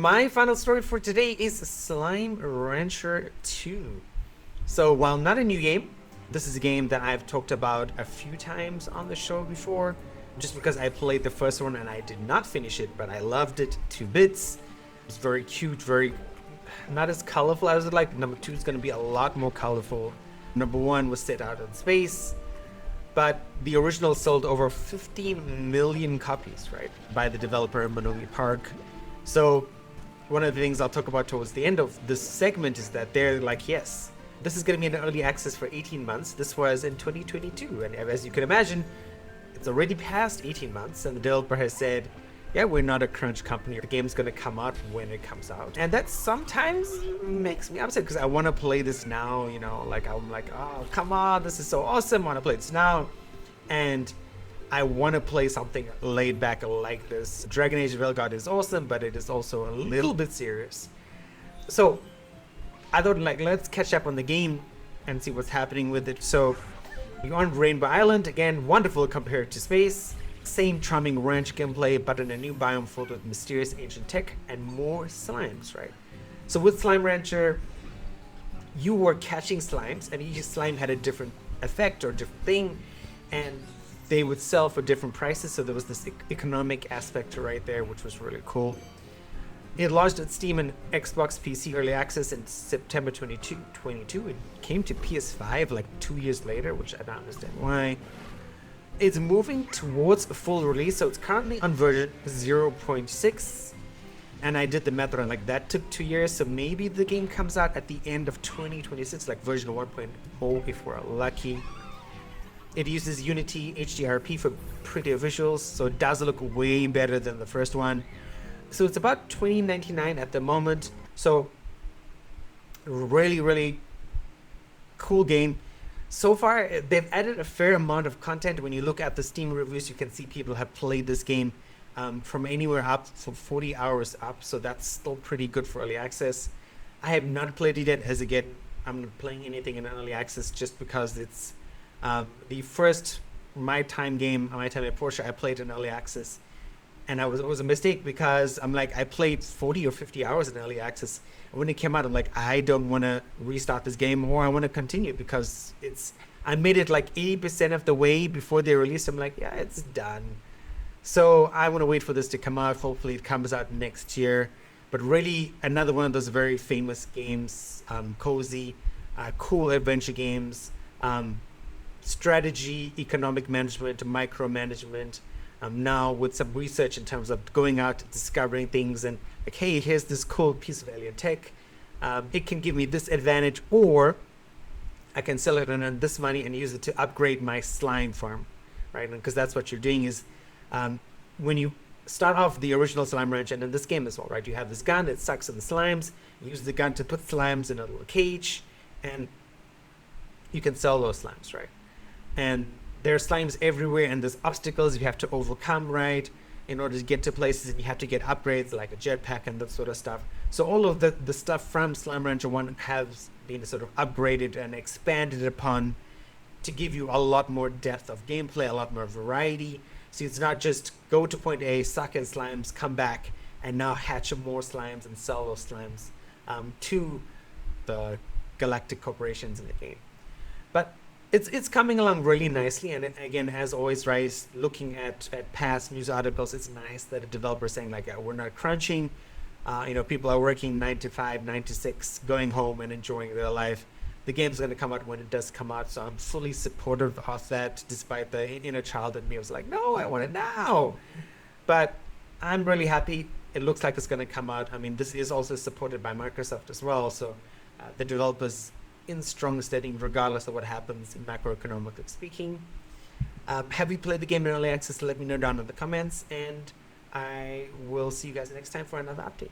my final story for today is Slime Rancher 2. So while not a new game, this is a game that I've talked about a few times on the show before, just because I played the first one and I did not finish it, but I loved it to bits. It's very cute, very not as colorful as I'd like. Number 2 is going to be a lot more colorful. Number 1 was set out in space, but the original sold over 50 million copies, right, by the developer Monomi Park. So one of the things I'll talk about towards the end of this segment is that they're like, yes, this is going to be in early access for 18 months. This was in 2022, and as you can imagine, it's already past 18 months, and the developer has said, yeah, we're not a crunch company. The game's going to come out when it comes out. And that sometimes makes me upset because I want to play this now, you know, like I'm like, oh, come on, this is so awesome. I want to play this now. And I want to play something laid back like this. Dragon Age of Vel'Gard is awesome, but it is also a little bit serious. So I thought, like, let's catch up on the game and see what's happening with it. So you're on Rainbow Island, again, wonderful compared to space. Same charming ranch gameplay, but in a new biome filled with mysterious ancient tech and more slimes, right? So with Slime Rancher, you were catching slimes, and each slime had a different effect or different thing, and they would sell for different prices. So there was this economic aspect right there, which was really cool. It launched at Steam and Xbox PC Early Access in September 2022. It came to PS5 like 2 years later, which I don't understand why. It's moving towards a full release, so it's currently on version 0.6. And I did the math around, like, that took 2 years, so maybe the game comes out at the end of 2026, like version 1.0 if we're lucky. It uses Unity HDRP for prettier visuals, so it does look way better than the first one. So it's about $20.99 at the moment. So really, really cool game. So far, they've added a fair amount of content. When you look at the Steam reviews, you can see people have played this game from anywhere up for 40 hours up. So that's still pretty good for early access. I have not played it yet, as again, I'm not playing anything in early access just because it's the first My Time at Porsche I played in early access. And it was a mistake because I'm like, I played 40 or 50 hours in early access. And when it came out, I'm like, I don't want to restart this game, or I want to continue because I made it like 80% of the way before they released. I'm like, yeah, it's done. So I want to wait for this to come out. Hopefully it comes out next year. But really, another one of those very famous games, cozy, cool adventure games, strategy, economic management, micromanagement. Now with some research in terms of going out, discovering things, and like, hey, here's this cool piece of alien tech. It can give me this advantage, or I can sell it and earn this money and use it to upgrade my slime farm, right? Because that's what you're doing is when you start off the original Slime Ranch, and in this game as well, right? You have this gun that sucks in the slimes. You use the gun to put slimes in a little cage, and you can sell those slimes, right? And there are slimes everywhere, and there's obstacles you have to overcome, right, in order to get to places, and you have to get upgrades like a jetpack and that sort of stuff. So all of the stuff from Slime Rancher 1 has been sort of upgraded and expanded upon to give you a lot more depth of gameplay, a lot more variety. So it's not just go to point A, suck in slimes, come back, and now hatch more slimes and sell those slimes to the galactic corporations in the game. But it's coming along really nicely, and again, as always, right, looking at past news articles, it's nice that a developer is saying like, we're not crunching. People are working 9 to 5, 9 to 6, going home and enjoying their life. The game's going to come out when it does come out, so I'm fully supportive of that, despite the inner child in me was like, no, I want it now. But I'm really happy. It looks like it's going to come out. I mean, this is also supported by Microsoft as well, so the developers in strong steading regardless of what happens in macroeconomically speaking. Have you played the game in early access? Let me know down in the comments, and I will see you guys next time for another update.